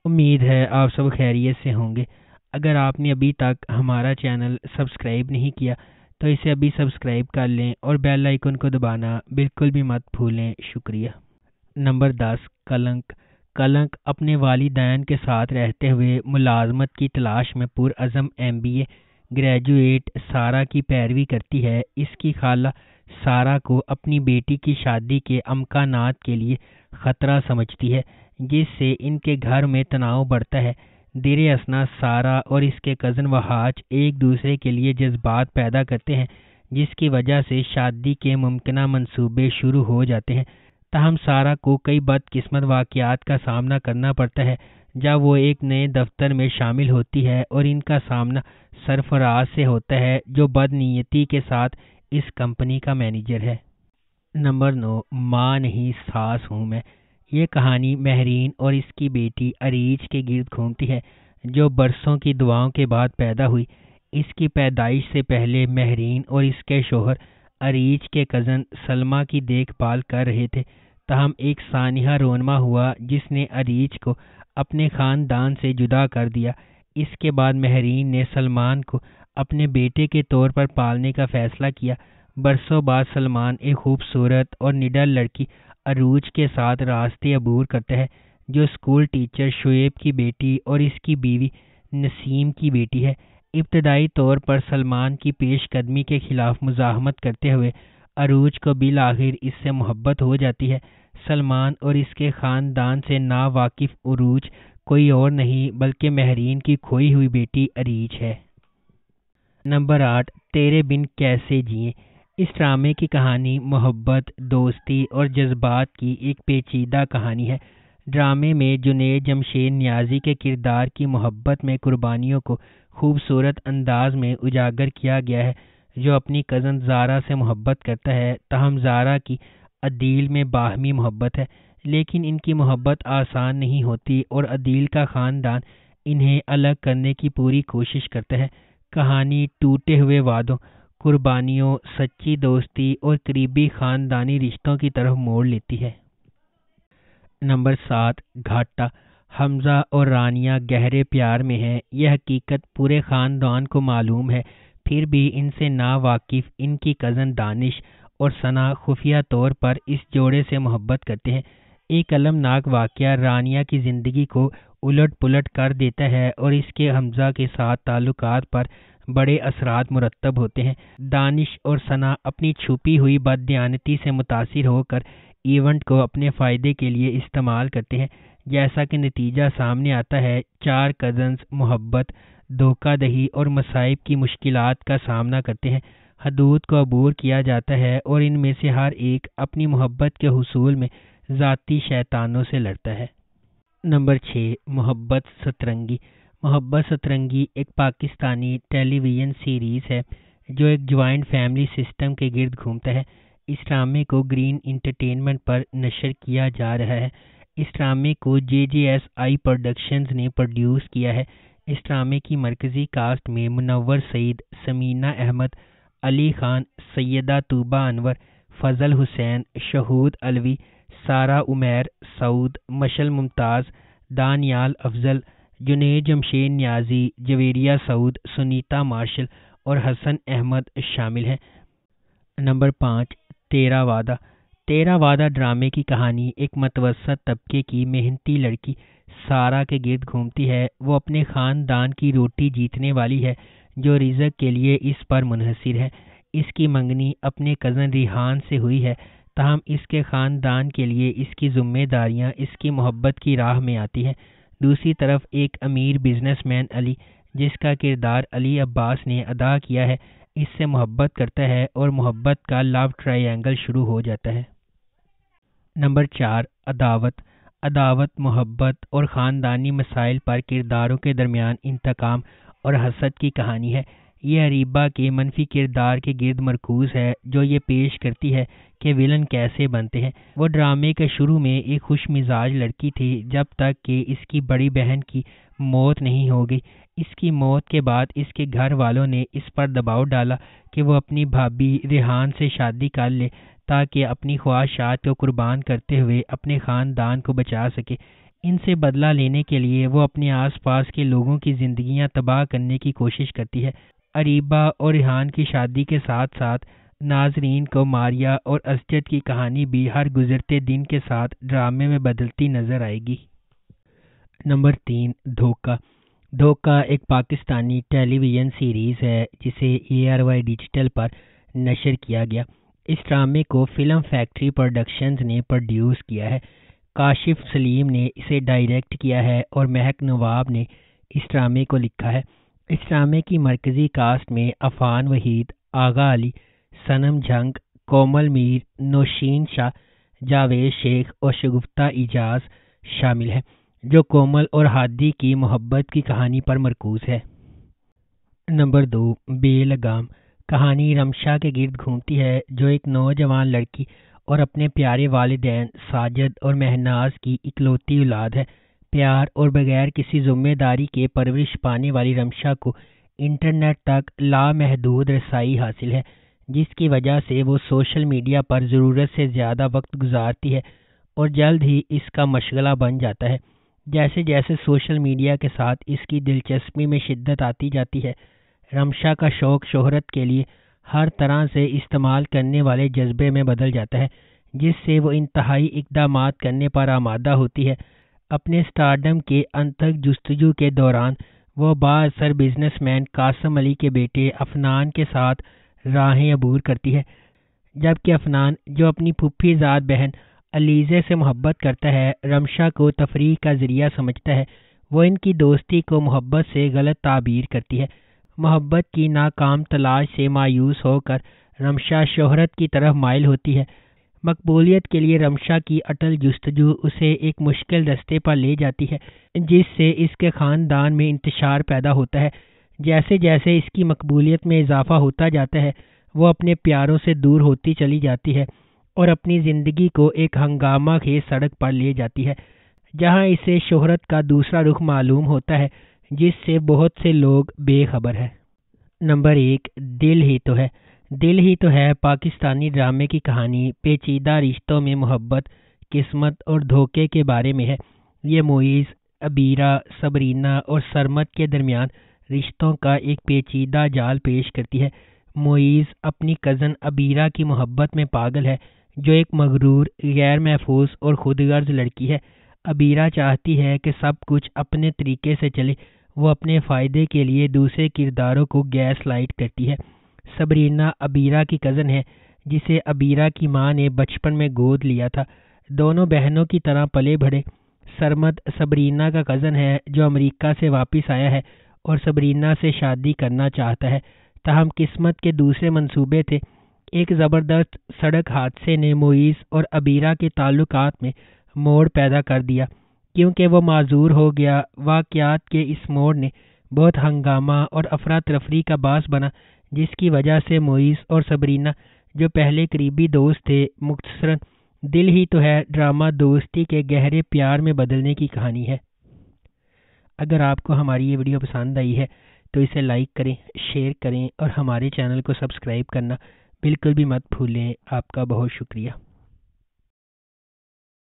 امید ہے آپ سب خیریت سے ہوں گے۔ اگر آپ نے ابھی تک ہمارا چینل سبسکرائب نہیں کیا تو اسے ابھی سبسکرائب کر لیں اور بیل آئیکن کو دبانا بالکل بھی مت بھولیں۔ شکریہ۔ نمبر 10، کلنک۔ کلنک اپنے والدین کے ساتھ رہتے ہوئے ملازمت کی تلاش میں پرعزم MBA گریجویٹ سارہ کی پیروی کرتی ہے۔ اس کی خالہ سارہ کو اپنی بیٹی کی شادی کے امکانات کے لیے خطرہ سمجھتی ہے، جس سے ان کے گھر میں تناؤ بڑھتا ہے۔ دیر اثنا سارہ اور اس کے کزن وحاج ایک دوسرے کے لیے جذبات پیدا کرتے ہیں، جس کی وجہ سے شادی کے ممکنہ منصوبے شروع ہو جاتے ہیں۔ تاہم سارہ کو کئی بدقسمت واقعات کا سامنا کرنا پڑتا ہے جب وہ ایک نئے دفتر میں شامل ہوتی ہے، اور ان کا سامنا سرفراز سے ہوتا ہے جو بدنیتی کے ساتھ اس کمپنی کا مینیجر ہے۔ نمبر 9، ماں نہیں ساس ہوں میں۔ یہ کہانی مہرین اور اس کی بیٹی عریج کے گرد گھومتی ہے، جو برسوں کی دعاؤں کے بعد پیدا ہوئی۔ اس کی پیدائش سے پہلے مہرین اور اس کے شوہر عریج کے کزن سلمیٰ کی دیکھ بھال کر رہے تھے۔ تاہم ایک سانحہ رونما ہوا جس نے عریج کو اپنے خاندان سے جدا کر دیا۔ اس کے بعد مہرین نے سلمان کو اپنے بیٹے کے طور پر پالنے کا فیصلہ کیا۔ برسوں بعد سلمان ایک خوبصورت اور نڈر لڑکی عروج کے ساتھ راستے عبور کرتا ہے، جو اسکول ٹیچر شعیب کی بیٹی اور اس کی بیوی نسیم کی بیٹی ہے۔ ابتدائی طور پر سلمان کی پیش قدمی کے خلاف مزاحمت کرتے ہوئے عروج کو بالآخر اس سے محبت ہو جاتی ہے۔ سلمان اور اس کے خاندان سے ناواقف عروج کوئی اور نہیں بلکہ مہرین کی کھوئی ہوئی بیٹی عریج ہے۔ نمبر 8، تیرے بن کیسے جئیں۔ اس ڈرامے کی کہانی محبت، دوستی اور جذبات کی ایک پیچیدہ کہانی ہے۔ ڈرامے میں جنید جمشید نیازی کے کردار کی محبت میں قربانیوں کو خوبصورت انداز میں اجاگر کیا گیا ہے، جو اپنی کزن زارا سے محبت کرتا ہے۔ تاہم زارا کی عدیل میں باہمی محبت ہے، لیکن ان کی محبت آسان نہیں ہوتی اور عدیل کا خاندان انہیں الگ کرنے کی پوری کوشش کرتا ہے۔ کہانی ٹوٹے ہوئے وعدوں، قربانیوں، سچی دوستی اور قریبی خاندانی رشتوں کی طرف موڑ لیتی ہے۔ نمبر 7، گھاٹا۔ حمزہ اور رانیہ گہرے پیار میں ہیں۔ یہ حقیقت پورے خاندان کو معلوم ہے، پھر بھی ان سے ناواقف ان کی کزن دانش اور ثنا خفیہ طور پر اس جوڑے سے محبت کرتے ہیں۔ ایک المناک واقعہ رانیہ کی زندگی کو الٹ پلٹ کر دیتا ہے اور اس کے حمزہ کے ساتھ تعلقات پر بڑے اثرات مرتب ہوتے ہیں۔ دانش اور ثنا اپنی چھپی ہوئی بددیانتی سے متاثر ہو کر ایونٹ کو اپنے فائدے کے لیے استعمال کرتے ہیں۔ جیسا کہ نتیجہ سامنے آتا ہے، چار کزنز محبت، دھوکہ دہی اور مصائب کی مشکلات کا سامنا کرتے ہیں۔ حدود کو عبور کیا جاتا ہے اور ان میں سے ہر ایک اپنی محبت کے حصول میں ذاتی شیطانوں سے لڑتا ہے۔ نمبر 6، محبت سترنگی۔ محبت سترنگی ایک پاکستانی ٹیلی ویژن سیریز ہے جو ایک جوائنٹ فیملی سسٹم کے گرد گھومتا ہے۔ اس ڈرامے کو گرین انٹرٹینمنٹ پر نشر کیا جا رہا ہے۔ اس ڈرامے کو JJSI پروڈکشنز نے پروڈیوس کیا ہے۔ اس ڈرامے کی مرکزی کاسٹ میں منور سعید، ثمینہ احمد، علی خان، سیدہ طوبہ انور، فضل حسین، شہود علوی، سارہ عمیر، سعود، مشل ممتاز، دانیال افضل، جنید جمشید نیازی، جویریہ سعود، سنیتا مارشل اور حسن احمد شامل ہیں۔ نمبر 5، تیرا وعدہ۔ تیرا وعدہ ڈرامے کی کہانی ایک متوسط طبقے کی محنتی لڑکی سارہ کے گرد گھومتی ہے۔ وہ اپنے خاندان کی روٹی جیتنے والی ہے جو رزق کے لیے اس پر منحصر ہے۔ اس کی منگنی اپنے کزن ریحان سے ہوئی ہے، تاہم اس کے خاندان کے لیے اس کی ذمہ داریاں اس کی محبت کی راہ میں آتی ہیں۔ دوسری طرف ایک امیر بزنس مین علی، جس کا کردار علی عباس نے ادا کیا ہے، اس سے محبت کرتا ہے اور محبت کا لو ٹرائی اینگل شروع ہو جاتا ہے۔ نمبر 4، عداوت۔ عداوت محبت اور خاندانی مسائل پر کرداروں کے درمیان انتقام اور حسد کی کہانی ہے۔ یہ اریبہ کے منفی کردار کے گرد مرکوز ہے جو یہ پیش کرتی ہے کہ ویلن کیسے بنتے ہیں۔ وہ ڈرامے کے شروع میں ایک خوش مزاج لڑکی تھی جب تک کہ اس کی بڑی بہن کی موت نہیں ہو گئی۔ اس کی موت کے بعد اس کے گھر والوں نے اس پر دباؤ ڈالا کہ وہ اپنی بھابی ریحان سے شادی کر لے تاکہ اپنی خواہشات کو قربان کرتے ہوئے اپنے خاندان کو بچا سکے۔ ان سے بدلہ لینے کے لیے وہ اپنے آس پاس کے لوگوں کی زندگیاں تباہ کرنے کی کوشش کرتی ہے۔ اریبہ اور ریحان کی شادی کے ساتھ ساتھ ناظرین کو ماریا اور اسجد کی کہانی بھی ہر گزرتے دن کے ساتھ ڈرامے میں بدلتی نظر آئے گی۔ نمبر 3، دھوکہ۔ دھوکہ ایک پاکستانی ٹیلی ویژن سیریز ہے جسے ARY ڈیجیٹل پر نشر کیا گیا۔ اس ڈرامے کو فلم فیکٹری پروڈکشنز نے پروڈیوس کیا ہے۔ کاشف سلیم نے اسے ڈائریکٹ کیا ہے اور مہک نواب نے اس ڈرامے کو لکھا ہے۔ اس ڈرامے کی مرکزی کاسٹ میں عفان وحید، آغا علی، صنم جھنگ، کومل میر، نوشین شاہ، جاوید شیخ اور شگفتہ اعجاز شامل ہیں، جو کومل اور ہادی کی محبت کی کہانی پر مرکوز ہے۔ نمبر 2، بے لگام۔ کہانی رمشا کے گرد گھومتی ہے، جو ایک نوجوان لڑکی اور اپنے پیارے والدین ساجد اور مہناز کی اکلوتی اولاد ہے۔ پیار اور بغیر کسی ذمہ داری کے پرورش پانے والی رمشا کو انٹرنیٹ تک لامحدود رسائی حاصل ہے، جس کی وجہ سے وہ سوشل میڈیا پر ضرورت سے زیادہ وقت گزارتی ہے اور جلد ہی اس کا مشغلہ بن جاتا ہے۔ جیسے جیسے سوشل میڈیا کے ساتھ اس کی دلچسپی میں شدت آتی جاتی ہے، رمشا کا شوق شہرت کے لیے ہر طرح سے استعمال کرنے والے جذبے میں بدل جاتا ہے، جس سے وہ انتہائی اقدامات کرنے پر آمادہ ہوتی ہے۔ اپنے سٹارڈم کے انتھک جستجو کے دوران وہ بااثر بزنس مین قاسم علی کے بیٹے افنان کے ساتھ راہیں عبور کرتی ہے، جبکہ افنان، جو اپنی پھوپھی زاد بہن علیزے سے محبت کرتا ہے، رمشا کو تفریح کا ذریعہ سمجھتا ہے۔ وہ ان کی دوستی کو محبت سے غلط تعبیر کرتی ہے۔ محبت کی ناکام تلاش سے مایوس ہو کر رمشا شہرت کی طرف مائل ہوتی ہے۔ مقبولیت کے لیے رمشا کی اٹل جستجو اسے ایک مشکل رستے پر لے جاتی ہے، جس سے اس کے خاندان میں انتشار پیدا ہوتا ہے۔ جیسے جیسے اس کی مقبولیت میں اضافہ ہوتا جاتا ہے، وہ اپنے پیاروں سے دور ہوتی چلی جاتی ہے اور اپنی زندگی کو ایک ہنگامہ خیز سڑک پر لے جاتی ہے، جہاں اسے شہرت کا دوسرا رخ معلوم ہوتا ہے، جس سے بہت سے لوگ بے خبر ہیں۔ نمبر 1، دل ہی تو ہے۔ دل ہی تو ہے پاکستانی ڈرامے کی کہانی پیچیدہ رشتوں میں محبت، قسمت اور دھوکے کے بارے میں ہے۔ یہ معیز، عبیرہ، صبرینہ اور سرمد کے درمیان رشتوں کا ایک پیچیدہ جال پیش کرتی ہے۔ معیز اپنی کزن عبیرہ کی محبت میں پاگل ہے، جو ایک مغرور، غیر محفوظ اور خود غرض لڑکی ہے۔ عبیرہ چاہتی ہے کہ سب کچھ اپنے طریقے سے چلے۔ وہ اپنے فائدے کے لیے دوسرے کرداروں کو گیس لائٹ کرتی ہے۔ صبرینہ عبیرہ کی کزن ہے، جسے عبیرہ کی ماں نے بچپن میں گود لیا تھا۔ دونوں بہنوں کی طرح پلے بڑھے۔ سرمد صبرینہ کا کزن ہے، جو امریکہ سے واپس آیا ہے اور صبرینہ سے شادی کرنا چاہتا ہے، تاہم قسمت کے دوسرے منصوبے تھے۔ ایک زبردست سڑک حادثے نے معیز اور عبیرہ کے تعلقات میں موڑ پیدا کر دیا، کیونکہ وہ معذور ہو گیا۔ واقعات کے اس موڑ نے بہت ہنگامہ اور افراتفری کا باعث بنا، جس کی وجہ سے معیز اور صبرینہ، جو پہلے قریبی دوست تھے، مختصراً دل ہی تو ہے ڈرامہ دوستی کے گہرے پیار میں بدلنے کی کہانی ہے۔ اگر آپ کو ہماری یہ ویڈیو پسند آئی ہے تو اسے لائک کریں، شیئر کریں اور ہمارے چینل کو سبسکرائب کرنا بالکل بھی مت بھولیں۔ آپ کا بہت شکریہ۔